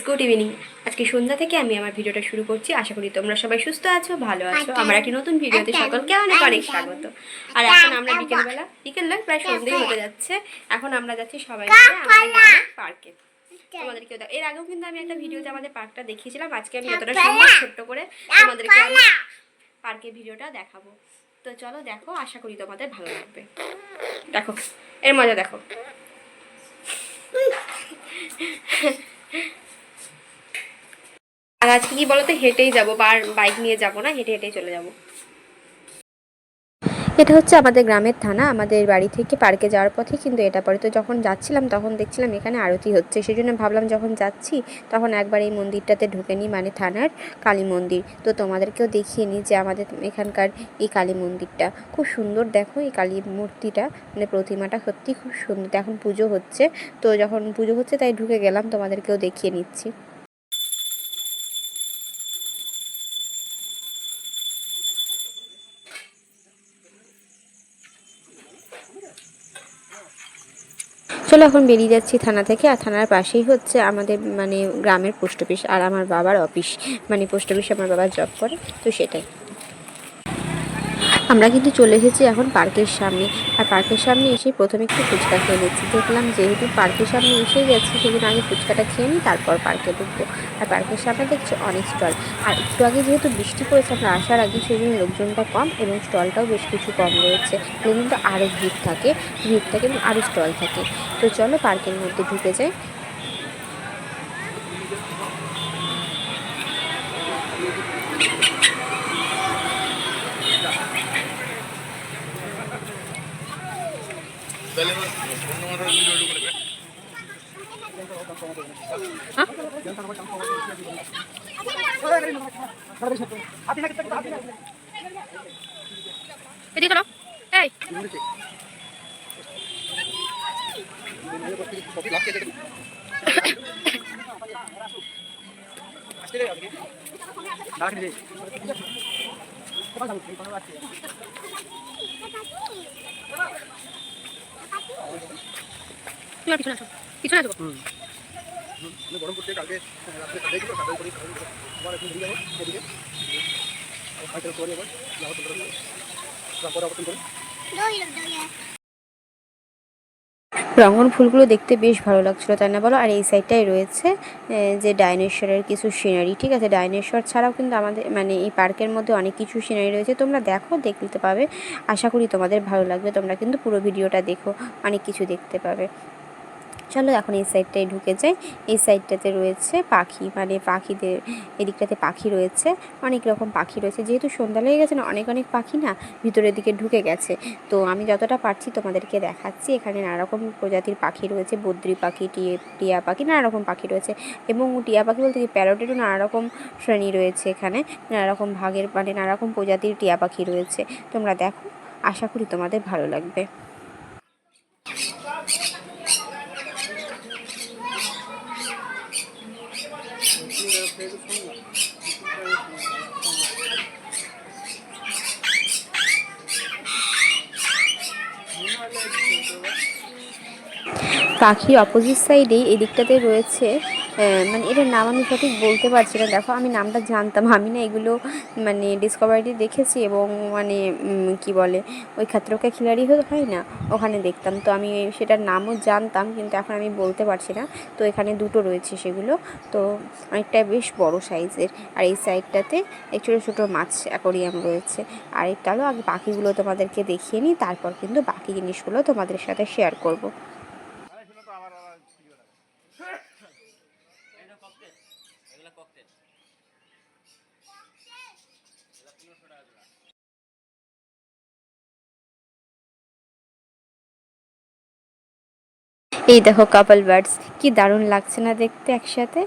Good evening. আজকে সন্ধ্যা থেকে আমি আমার ভিডিওটা শুরু করছি। আশা করি তোমরা সবাই সুস্থ আছো, ভালো আছো। আমার একটি নতুন ভিডিওতে সকলকে অনেক অনেক স্বাগত। আর এখন আমরা বিকেল নয়, প্রায় সন্ধ্যেই হতে যাচ্ছে। এখন আমরা যাচ্ছি সবাই মিলে আমাদের গ্রামের পার্কে। তোমাদেরকে এর আগেও কিন্তু আমি একটা ভিডিওতে আমাদের পার্কটা দেখিয়েছিলাম। আজকে আমি যতটা সম্ভব ছোট্ট করে তোমাদেরকে আমি পার্কের ভিডিওটা দেখাবো। তো চলো দেখো, আশা করি তোমাদের ভালো লাগবে। দেখো এর মজা দেখো। আর আজকে কি বলতো, হেঁটেই যাবো, বাইক নিয়ে যাবো না, হেঁটে হেঁটেই চলে যাবো। এটা হচ্ছে আমাদের গ্রামের থানা। আমাদের বাড়ি থেকে পার্কে যাওয়ার পথে কিন্তু এটা পড়ে। তো যখন যাচ্ছিলাম তখন দেখছিলাম এখানে আরতি হচ্ছে, সেই জন্য ভাবলাম যখন যাচ্ছি তখন একবার এই মন্দিরটাতে ঢুকে নিই, মানে থানার কালী মন্দির। তো তোমাদেরকেও দেখিয়ে নিই যে আমাদের এখানকার এই কালী মন্দিরটা খুব সুন্দর। দেখো এই কালী মূর্তিটা, মানে প্রতিমাটা সত্যি খুব সুন্দর। এখন পুজো হচ্ছে, তো যখন পুজো হচ্ছে তাই ঢুকে গেলাম, তোমাদেরকেও দেখিয়ে নিচ্ছি। চলো এখন বেরিয়ে যাচ্ছি থানা থেকে। আর থানার পাশেই হচ্ছে আমাদের মানে গ্রামের পোস্ট অফিস আর আমার বাবার অফিস, মানে পোস্ট অফিসে আমার বাবা জব করে, তো সেটাই। আমরা কিন্তু চলে এসেছি এখন পার্কের সামনে। আর পার্কের সামনে এসে প্রথমে একটু ফুচকা খেয়ে নিচ্ছি। দেখলাম যেহেতু পার্কের সামনে এসে গেছি, সেদিন আগে ফুচকাটা খেয়ে নিই, তারপর পার্কে ঢুকবো। আর পার্কের সামনে দেখছি অনেক স্টল। আর একটু আগে যেহেতু বৃষ্টি পড়েছে আমরা আসার আগে, সেই জন্য লোকজনটা কম এবং স্টলটাও বেশ কিছু কম রয়েছে। কিন্তু আরও ভিড় থাকে এবং আরও স্টল থাকে। তো চলো পার্কের মধ্যে ঢুকে যাই। এদিকে চলো। এই তুমি আর পিছনে আসো, পিছনে আসো। গরম করতে কালকে রাত্রে সাড়ে ছিল, সাড়ে করে আবার একটু ঘুরে যাবো এদিকে, হয়তো করে আবার যাওয়ার তারপরে অবস্থান করে। রঙন ফুলগুলো দেখতে বেশ ভালো লাগছিলো, তাই না বলো? আর এই সাইডটাই রয়েছে যে ডাইনোসরের কিছু সিনারি। ঠিক আছে, ডাইনোসর ছাড়াও কিন্তু আমাদের মানে এই পার্কের মধ্যে অনেক কিছু সিনারি রয়েছে, তোমরা দেখো, দেখতে পাবে। আশা করি তোমাদের ভালো লাগবে। তোমরা কিন্তু পুরো ভিডিওটা দেখো, অনেক কিছু দেখতে পাবে। চলো এখন এই সাইডটায় ঢুকে যাই। এই সাইডটাতে রয়েছে পাখি, মানে পাখিদের, এদিকটাতে পাখি রয়েছে, অনেক রকম পাখি রয়েছে। যেহেতু সন্ধ্যা লেগে গেছে না, অনেক অনেক পাখি না ভিতরের দিকে ঢুকে গেছে। তো আমি যতটা পারছি তোমাদেরকে দেখাচ্ছি। এখানে নানা রকম প্রজাতির পাখি রয়েছে, বদ্রি পাখি, টিয়া পাখি, নানা রকম পাখি রয়েছে। এবং টিয়া পাখি বলতে কি, প্যারটেরও নানা রকম শ্রেণী রয়েছে এখানে, নানা রকম ভাগের, মানে নানা রকম প্রজাতির টিয়া পাখি রয়েছে। তোমরা দেখো, আশা করি তোমাদের ভালো লাগবে। পাখির অপোজিট সাইডেই এই দিকটাতে রয়েছে, মানে এটার নাম আমি সঠিক বলতে পারছি না। দেখো আমি নামটা জানতাম, আমি না এগুলো মানে ডিসকভারিতে দেখেছি, এবং মানে কি বলে ওই খাতরোকে খিলাড়ি হয় না, ওখানে দেখতাম। তো আমি সেটার নামও জানতাম, কিন্তু এখন আমি বলতে পারছি না। তো এখানে দুটো রয়েছে সেগুলো, তো অনেকটা বেশ বড় সাইজের। আর এই সাইডটাতে এই ছোটো ছোটো মাছ অ্যাকোরিয়াম রয়েছে। আর এটাও আগে পাখিগুলো তোমাদেরকে দেখিয়ে নিই, তারপর কিন্তু বাকি জিনিসগুলো তোমাদের সাথে শেয়ার করব। এই দেখো কাপল বার্ডস, কি দারুণ লাগছে না দেখতে একসাথে।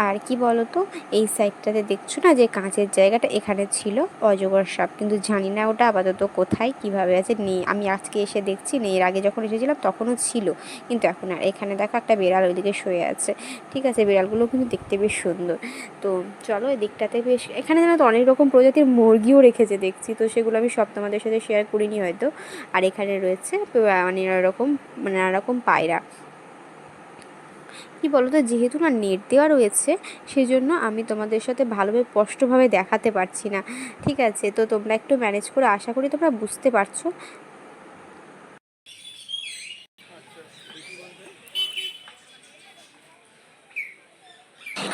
আর কি বলো তো, এই সাইডটাতে দেখছো না যে কাঁচের জায়গাটা, এখানে ছিল অজগর সাপ, কিন্তু জানি না ওটা আপাতত কোথায় কিভাবে আছে, নেই। আমি আজকে এসে দেখছি নেই, এর আগে যখন এসেছিলাম তখনও ছিল, কিন্তু এখন আর। এখানে দেখো একটা বিড়াল ওইদিকে শুয়ে আছে। ঠিক আছে, বিড়ালগুলো কিন্তু দেখতে বেশ সুন্দর। তো চলো এই দিকটাতে বেশ, এখানে যেন তো অনেক রকম প্রজাতির মুরগিও রেখেছে দেখছি, তো সেগুলো আমি সব তোমাদের সাথে শেয়ার করিনি হয়তো। আর এখানে রয়েছে নানা রকম পায়রা। কি বলো তো, যেহেতু না নেট দেওয়া রয়েছে সেজন্য আমি তোমাদের সাথে ভালোভাবে স্পষ্টভাবে দেখাতে পারছি না, ঠিক আছে? তো তোমরা একটু ম্যানেজ করে, আশা করি তোমরা বুঝতে পারছো।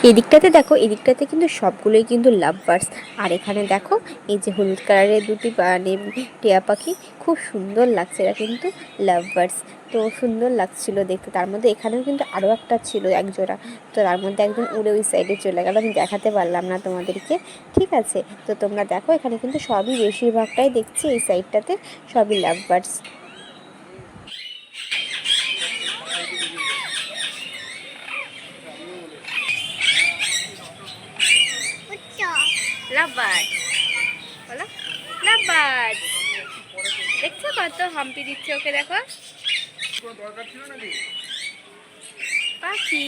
এদিকটাতে দেখো, এদিকটাতে কিন্তু সবগুলোই কিন্তু লাভ বার্ডস। আর এখানে দেখো এই যে হলুদ কালারের দুটি মানে টিয়া পাখি, খুব সুন্দর লাগছে, এরা কিন্তু লাভ বার্ডস। তো সুন্দর লাগছিল দেখতে। তার মধ্যে এখানেও কিন্তু আরও একটা ছিল একজোড়া, তো তার মধ্যে একদম উড়ে ওই সাইডে চলে গেল, আমি দেখাতে পারলাম না তোমাদেরকে, ঠিক আছে? তো তোমরা দেখো, এখানে কিন্তু সবই বেশিরভাগটাই দেখছি এই সাইডটাতে সবই লাভ বার্ডস। লাভ বার্ড বলো, লাভ বার্ড। দেখছো কত হাম্পি দিচ্ছে ওকে, দেখো পাখি।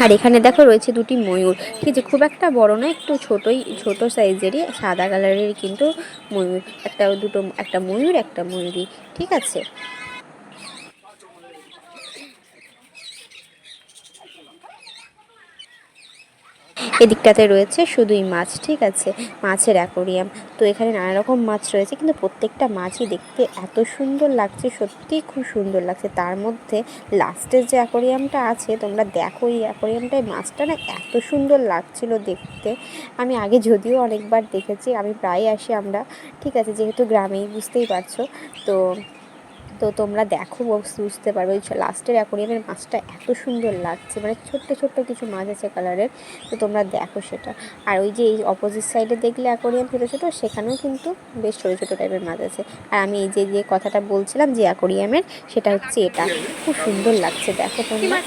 আর এখানে দেখো রয়েছে দুটি ময়ূর, ঠিক আছে? খুব একটা বড় নয়, একটু ছোট সাইজেরই, সাদা কালারের কিন্তু ময়ূর, একটা ময়ূর একটা ময়ূরী, ঠিক আছে? এদিকটাতে রয়েছে শুধুই মাছ, ঠিক আছে? মাছের অ্যাকোরিয়াম। তো এখানে নানা রকম মাছ রয়েছে, কিন্তু প্রত্যেকটা মাছই দেখতে এত সুন্দর লাগছে, সত্যিই খুব সুন্দর লাগছে। তার মধ্যে লাস্টের যে অ্যাকোরিয়ামটা আছে, তোমরা দেখো এই অ্যাকোরিয়ামটায় মাছটা না এত সুন্দর লাগছিল দেখতে। আমি আগে যদিও অনেকবার দেখেছি, আমি প্রায় আসি আমরা, ঠিক আছে? যেহেতু গ্রামেই, বুঝতেই পারছো। তো তো তোমরা দেখো, বুঝতে পারবে ওই লাস্টের অ্যাকোরিয়ামের মাছটা এত সুন্দর লাগছে, মানে ছোট্ট ছোট্ট কিছু মাছ আছে কালারের। তো তোমরা দেখো সেটা। আর ওই যে এই অপোজিট সাইডে দেখলে অ্যাকোরিয়াম ছোটো ছোটো, সেখানেও কিন্তু বেশ ছোটো ছোটো টাইপের মাছ আছে। আর আমি এই যে যে কথাটা বলছিলাম যে অ্যাকোরিয়ামের, সেটা হচ্ছে এটা, খুব সুন্দর লাগছে, দেখো তোমরা।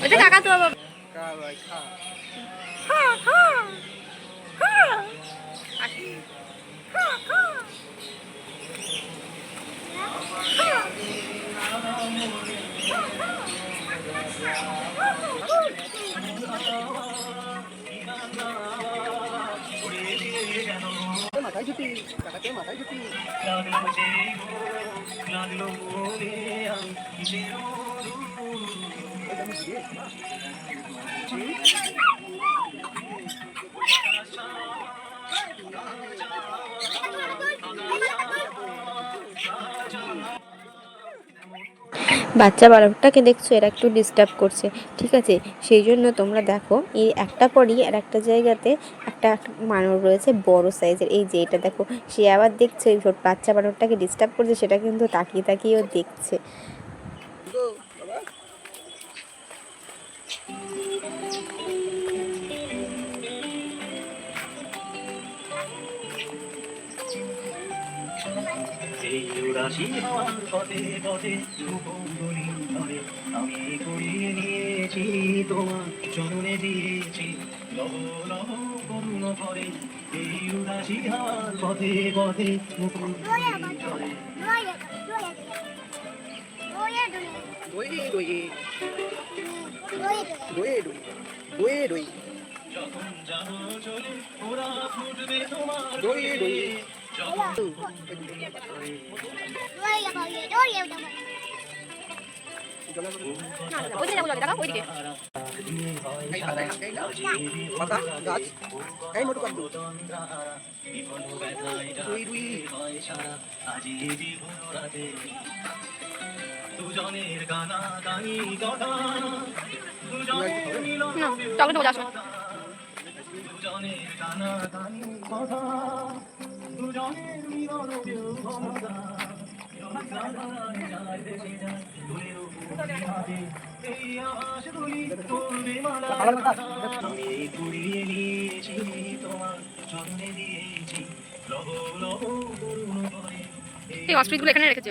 ওটা কাকা তো বাবা। মাথায় জুতি, কাকাকে মাথায় জুতি। বাচ্চা বালকটাকে দেখছো, এরা একটু ডিস্টার্ব করছে, ঠিক আছে? সেই জন্য তোমরা দেখো, এই একটা পরই আর একটা জায়গাতে একটা বানর রয়েছে বড় সাইজের, এই যে এটা দেখো, সে আবার দেখছে ওই বাচ্চা বানরটাকে ডিস্টার্ব করছে, সেটা কিন্তু তাকিয়ে তাকিয়েও দেখছে। এই উদাসী হওয়ার পথে পথে উপকূলি ধরে আমি কুড়িয়ে নিয়েছি তোমার চরণে দিয়েছি লহ লহ করুণ করে এই উদাসী হওয়ার পথে পথে উপকূলি ধরে যখন যাবো চলে ওরা ফুটবে তোমার দুজনের গানা গানি কথা দুজনের গানা গানি কথা দুজনের মিলন ক্ষমতা আমি কুড়িয়ে নিয়েছি তোমার চরণে দিয়েছি লহ লহ করুণ করে। এই অস্ট্রিচগুলো এখানে রেখেছে।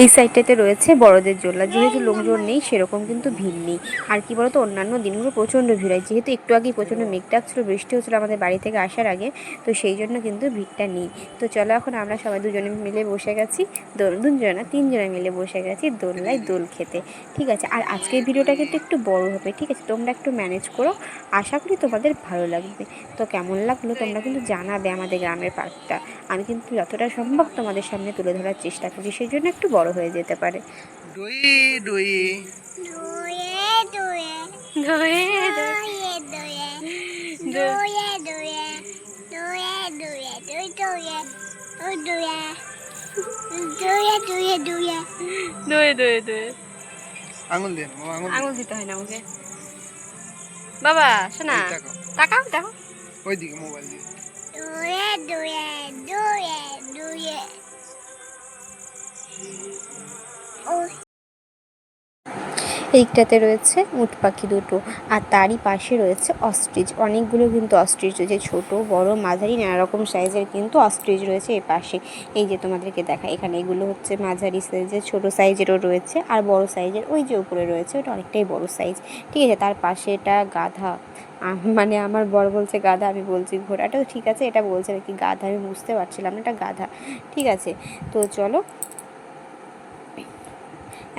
এই সাইডটাতে রয়েছে বড়দের জোলা, যেহেতু লোকজন নেই সেরকম কিন্তু ভিড় নেই। আর কি বলতো, অন্যান্য দিনগুলো প্রচণ্ড ভিড় হয়, যেহেতু একটু আগেই প্রচণ্ড মেঘ ডাকছিল, বৃষ্টি হচ্ছিলো আমাদের বাড়ি থেকে আসার আগে, তো সেই জন্য কিন্তু ভিড়টা নেই। তো চলো এখন আমরা সবাই দুজনে মিলে বসে গেছি দুজনে না 3 জনে মিলে বসে গেছি দোলনায় দোল খেতে। ঠিক আছে, আর আজকের ভিডিওটা কিন্তু একটু বড় হবে, ঠিক আছে, তোমরা একটু ম্যানেজ করো, আশা করি তোমাদের ভালো লাগবে। তো কেমন লাগলো তোমরা কিন্তু জানাবে আমাদের গ্রামের পার্কটা। আমি কিন্তু যতটা সম্ভব তোমাদের সামনে তুলে ধরার চেষ্টা করি, সেই জন্য একটু বড় হয়ে যেতে পারে। ডুই ডুই আঙুল দিয়ে মামা, আঙুল দিতে হয় না আমাকে বাবা, শোনা, এই তাকাও তাকাও দেখো। ওইদিকে মোবাইল দিয়ে। এইটাতে রয়েছে উট পাখি দুটো, আর তারই পাশে রয়েছে অস্ট্রিচ, অনেকগুলো কিন্তু অস্ট্রিচ রয়েছে, ছোট বড় মাঝারি নানা রকম সাইজের কিন্তু অস্ট্রিচ রয়েছে এই পাশে। এই যে তোমাদেরকে দেখা, এখানে এগুলো হচ্ছে মাঝারি সাইজের, ছোট সাইজেরও রয়েছে, আর বড় সাইজের ওই যে উপরে রয়েছে ওটা অনেকটাই বড় সাইজ। ঠিক আছে, তার পাশে এটা গাধা, মানে আমার বর বলছে গাধা, আমি বলছি ঘোড়াটাও ঠিক আছে, এটা বলছে নাকি গাধা, আমি বুঝতে পারছিলাম না এটা গাধা। ঠিক আছে, তো চলো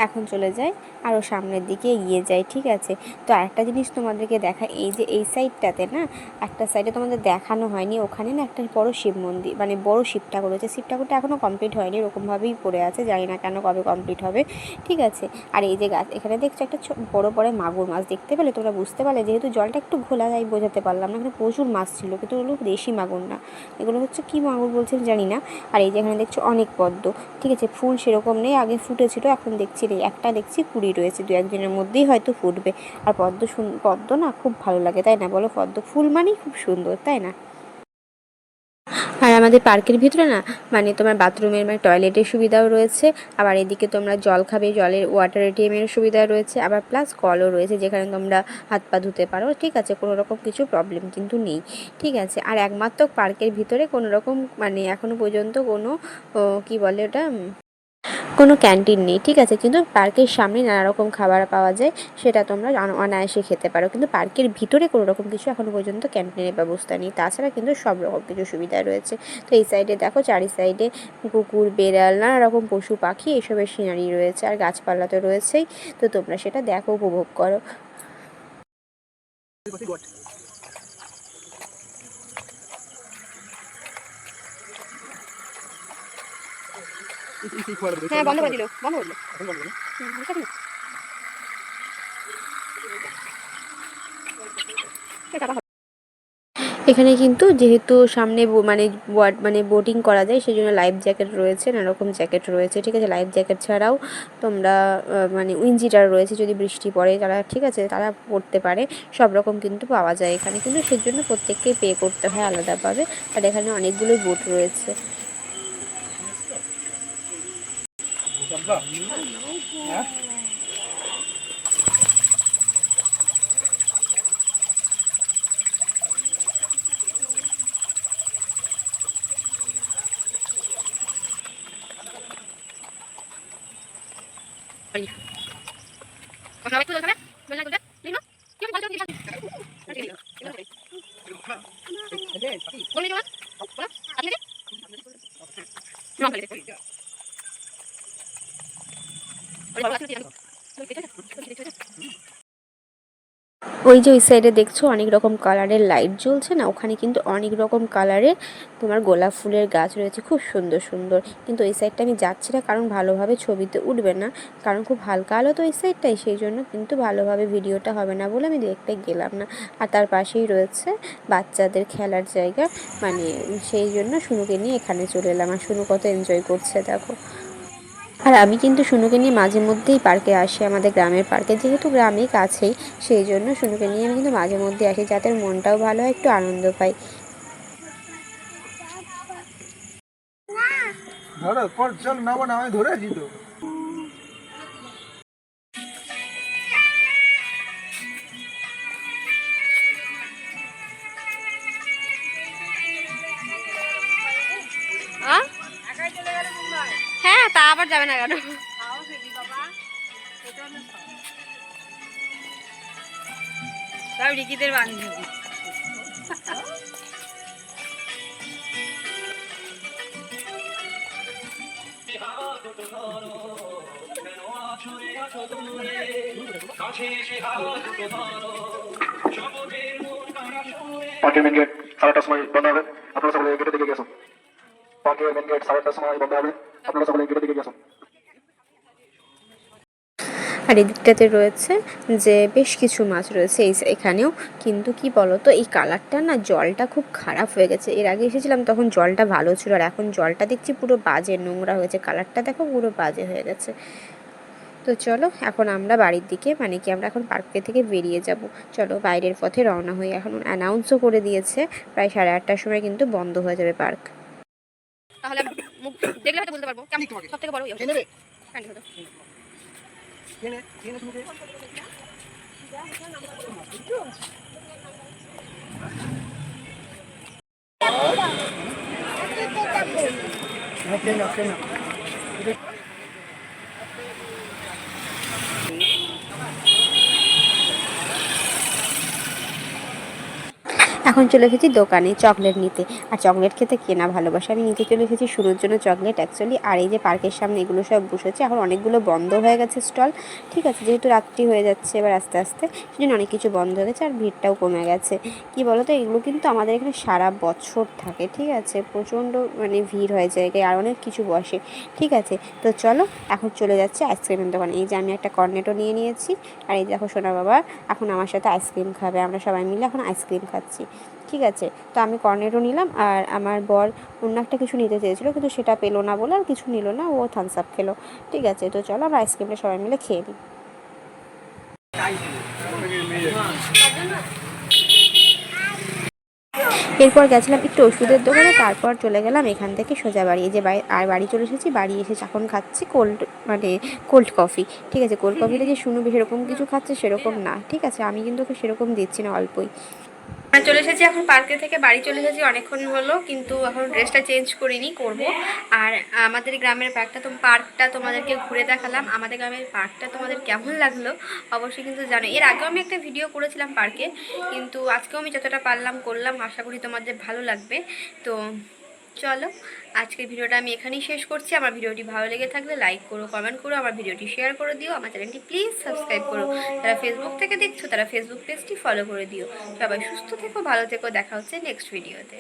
এখন চলে যাই আরও সামনের দিকে এগিয়ে যাই। ঠিক আছে, তো আরেকটা জিনিস তোমাদেরকে দেখা, এই যে এই সাইডটাতে না একটা সাইডে তোমাদের দেখানো হয়নি, ওখানে না একটা বড় শিব মন্দির, মানে বড় শিব ঠাকুর রয়েছে। শিব ঠাকুরটা এখনও কমপ্লিট হয়নি, এরকমভাবেই পড়ে আছে, জানি না কেন কবে কমপ্লিট হবে। ঠিক আছে, আর এই যে গাছ, এখানে দেখছো একটা বড় বড় মাগুর মাছ দেখতে পেলে, তোমরা বুঝতে পারলে, যেহেতু জলটা একটু ঘোলা, তাই বোঝাতে পারলাম না, এখানে প্রচুর মাছ ছিল, কিন্তু ওগুলো দেশি মাগুর না, এগুলো হচ্ছে কী মাগুর বলছেন জানি না। আর এই যে এখানে দেখছো অনেক পদ্ম। ঠিক আছে, ফুল সেরকম নেই, আগে ফুটেছিল, এখন দেখছি নেই, একটা দেখছি কুড়ি রয়েছে, 2-1 দিনের মধ্যেই হয়তো ফুটবে। আর পদ্ম না খুব ভালো লাগে, তাই না বলো, পদ্ম ফুল মানেই খুব সুন্দর, তাই না? আর আমাদের পার্কের ভিতরে না মানে তোমার বাথরুমের মানে টয়লেটের সুবিধাও রয়েছে, আবার এদিকে তোমরা জল খাবে, জলের ওয়াটার এটিএমের সুবিধা রয়েছে, আবার প্লাস কলও রয়েছে যেখানে তোমরা হাত পা ধুতে পারো। ঠিক আছে, কোনো রকম কিছু প্রবলেম কিন্তু নেই। ঠিক আছে, আর একমাত্র পার্কের ভিতরে কোনো রকম মানে এখনও পর্যন্ত কোনো কী বলে ওটা, কোনো ক্যান্টিন নেই। ঠিক আছে, কিন্তু পার্কের সামনে নানা রকম খাবার পাওয়া যায়, সেটা তোমরা অনায়াসে খেতে পারো, কিন্তু পার্কের ভিতরে কোনো রকম কিছু এখনও পর্যন্ত ক্যান্টিনের ব্যবস্থা নেই, তাছাড়া কিন্তু সব রকম কিছু সুবিধা রয়েছে। তো এই সাইডে দেখো, চারি সাইডে কুকুর, বেড়াল, নানা রকম পশু পাখি এসবের সিনারি রয়েছে, আর গাছপালা তো রয়েছেই, তো তোমরা সেটা দেখো, উপভোগ করো। হ্যাঁ, বন্ধ করে দিল, বন্ধ করে দিল। এখানে কিন্তু যেহেতু সামনে মানে বোটিং করা যায়, সেই জন্য লাইফ জ্যাকেট রয়েছে, নানারকম জ্যাকেট রয়েছে। ঠিক আছে, লাইফ জ্যাকেট ছাড়াও তোমরা মানে উইঞ্জিটার রয়েছে, যদি বৃষ্টি পড়ে তারা, ঠিক আছে, তারা পড়তে পারে, সব রকম কিন্তু পাওয়া যায় এখানে, কিন্তু সেই জন্য প্রত্যেককেই পে করতে হয় আলাদাভাবে। আর এখানে অনেকগুলোই বোট রয়েছে। ওই যে ওই সাইডে দেখছো অনেক রকম কালারের লাইট জ্বলছে না, ওখানে কিন্তু অনেক রকম কালারের তোমার গোলাপ ফুলের গাছ রয়েছে, খুব সুন্দর সুন্দর। কিন্তু এই সাইডটা আমি যাচ্ছি না, কারণ ভালোভাবে ছবিতে উঠবে না, কারণ খুব হালকা আলো তো এই সাইডটাই, সেই জন্য কিন্তু ভালোভাবে ভিডিওটা হবে না বলে আমি দেখতে গেলাম না। আর তার পাশেই রয়েছে বাচ্চাদের খেলার জায়গা, মানে সেই জন্য শুনুকে নিয়ে এখানে চলে এলাম, আর শুনু কত এনজয় করছে দেখো। আর আমি কিন্তু শুনুকে নিয়ে মাঝে মধ্যেই পার্কে আসি, আমাদের গ্রামের পার্কে, যেহেতু গ্রামেই কাছেই, সেই জন্য শুনুকে নিয়ে আমি কিন্তু মাঝে মধ্যে আসি, যাতে মনটাও ভালো হয়, একটু আনন্দ পাই। ধরো পর, চল নামো না, আমি ধরে আছি তো। হ্যাঁ, তা আবার যাবে না কেন? সব রিকিদের বান্ধবী। পার্কের মেন গেট 8:30টার সময় বন্ধ হবে, আপনারা সকলে গেটের দিকে গেছেন। পার্কের মেন গেট 8:30টার সময় বন্ধ হবে, আপনারা সকলে গেটের দিকে গেছেন। আর এদিকটাতে রয়েছে যে বেশ কিছু মাছ রয়েছে এখানেও, কিন্তু কি বলতো এই কালারটা না, জলটা খুব খারাপ হয়ে গেছে। এর আগে এসেছিলাম তখন জলটা ভালো ছিল, আর এখন জলটা দেখছি পুরো বাজে নোংরা হয়েছে, কালারটা দেখো পুরো বাজে হয়ে গেছে। তো চলো এখন আমরা বাড়ির দিকে, মানে কি আমরা এখন পার্কে থেকে বেরিয়ে যাব। চলো বাইরের পথে রওনা হই। এখন অ্যানাউন্সও করে দিয়েছে প্রায় 8:30টার সময় কিন্তু বন্ধ হয়ে যাবে পার্ক। তাহলে মুখ দেখলে হয়তো বলতে পারবো সব থেকে বড় এখন চলে এসেছি দোকানে চকলেট নিতে, আর চকলেট খেতে কে না ভালোবাসে। আমি নিতে চলে এসেছি শুরুর জন্য চকলেট অ্যাকচুয়ালি। আর এই যে পার্কের সামনে এগুলো সব বসেছে, এখন অনেকগুলো বন্ধ হয়ে গেছে স্টল, ঠিক আছে, যেহেতু রাত্রি হয়ে যাচ্ছে এবার আস্তে আস্তে, সেজন্য অনেক কিছু বন্ধ হয়ে গেছে আর ভিড়টাও কমে গেছে। কি বলো তো, এগুলো কিন্তু আমাদের এখানে সারা বছর থাকে, ঠিক আছে, প্রচণ্ড মানে ভিড় হয়ে যায় আর অনেক কিছু বসে, ঠিক আছে। তো চলো এখন চলে যাচ্ছে আইসক্রিমের দোকানে। এই যে আমি একটা কর্নেটো নিয়ে নিয়েছি, আর এই দেখো সোনা বাবা এখন আমার সাথে আইসক্রিম খাবে, আমরা সবাই মিলে এখন আইসক্রিম খাচ্ছি, ঠিক আছে। তো আমি কর্নেটো নিলাম, আর আমার বর অন্য একটা কিছু নিতে চেয়েছিলো কিন্তু সেটা পেলো না বলে আর কিছু নিল না, ও থামস আপ খেলো, ঠিক আছে। তো চলো আমরা আইসক্রিমটা সবাই মিলে খেয়ে নিই। এরপর গেছিলাম একটু ওষুধের দোকানে, তারপর চলে গেলাম এখান থেকে সোজা বাড়ি। এই যে বাড়ি চলে এসেছি, বাড়ি এসে এখন খাচ্ছি কোল্ড কফি, ঠিক আছে। কোল্ড কফিতে যে শুনবি সেরকম কিছু খাচ্ছে সেরকম না, ঠিক আছে, আমি কিন্তু ওকে সেরকম দিচ্ছি না, অল্পই। চলে এসেছি এখন পার্কে থেকে বাড়ি চলে এসেছি অনেকক্ষণ হলো, কিন্তু এখন ড্রেসটা চেঞ্জ করিনি, করব। আর আমাদের গ্রামের পার্কটা তোমাদেরকে ঘুরে দেখালাম। আমাদের গ্রামের পার্কটা তোমাদের কেমন লাগলো অবশ্যই কিন্তু জানো। এর আগেও আমি একটা ভিডিও করেছিলাম পার্কে, কিন্তু আজকেও আমি যতটা পারলাম করলাম, আশা করি তোমাদের ভালো লাগবে। তো চলো আজকের ভিডিওটা আমি এখানেই শেষ করছি। আমার ভিডিওটি ভালো লেগে থাকলে লাইক করো, কমেন্ট করো, আমার ভিডিওটি শেয়ার করে দিও, আমার চ্যানেলটি প্লিজ সাবস্ক্রাইব করো। যারা ফেসবুক থেকে দেখছো তারা ফেসবুক পেজটি ফলো করে দিও। সবাই সুস্থ থেকো, ভালো থেকো, দেখা হচ্ছে নেক্সট ভিডিওতে।